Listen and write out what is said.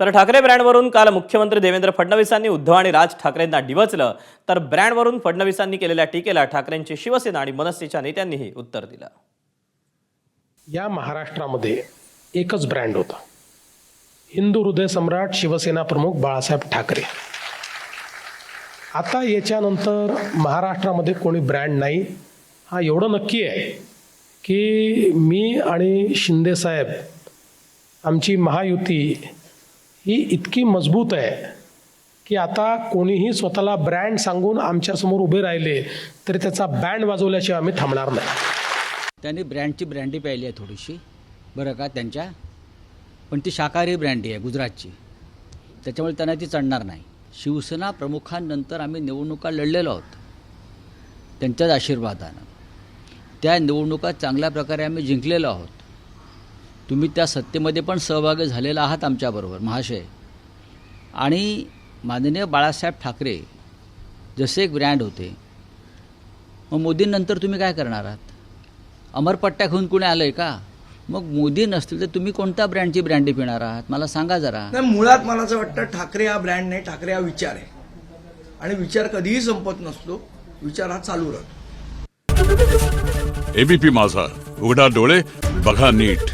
तर ठाकरे ब्रँडवरून काल मुख्यमंत्री देवेंद्र फडणवीसांनी उद्धव आणि राज ठाकरेंना डिवचलं, तर ब्रँडवरून फडणवीसांनी केलेल्या टीकेला ठाकरेंची शिवसेना आणि मनसेच्या नेत्यांनीही उत्तर दिलं. या महाराष्ट्रामध्ये एकच ब्रँड होता, हिंदू हृदय सम्राट शिवसेना प्रमुख बाळासाहेब ठाकरे. आता याच्यानंतर महाराष्ट्रामध्ये कोणी ब्रँड नाही, हा एवढं नक्की आहे की मी आणि शिंदेसाहेब आमची महायुती ही इतकी मजबूत आहे की आता कोणीही स्वतःला ब्रँड सांगून आमच्यासमोर उभे राहिले तरी त्याचा बँड वाजवल्याशिवाय आम्ही थांबणार नाही. त्यांनी ब्रँडची ब्रँडी पाहिली आहे थोडीशी, बरं का त्यांच्या, पण ती शाकाहारी ब्रँडी आहे गुजरातची, त्याच्यामुळे त्यांना ती चढणार नाही. शिवसेना प्रमुखांनंतर आम्ही निवडणुका लढलेलो आहोत त्यांच्याच आशीर्वादानं. त्या निवडणुका चांगल्या प्रकारे आम्ही जिंकलेलो आहोत. तुम्ही त्या सत्तेमध्ये पण सहभागी झालेला आहात आमच्याबरोबर महाशय. आणि माननीय बाळासाहेब ठाकरे जसे एक ब्रँड होते, मग मोदींनंतर तुम्ही काय करणार आहात? अमरपट्ट्या घेऊन कुणी आलं आहे का? मग मोदी नसतील तर तुम्ही कोणत्या ब्रँडची ब्रँडी पिणार आहात? मला सांगा जरा. नाही, मुळात मला असं वाटतं ठाकरे हा ब्रँड नाही, ठाकरे हा विचार आहे. आणि विचार कधीही संपत नसतो, विचार हा चालू राहतो. एबीपी माझा, उघडा डोळे बघा नीट.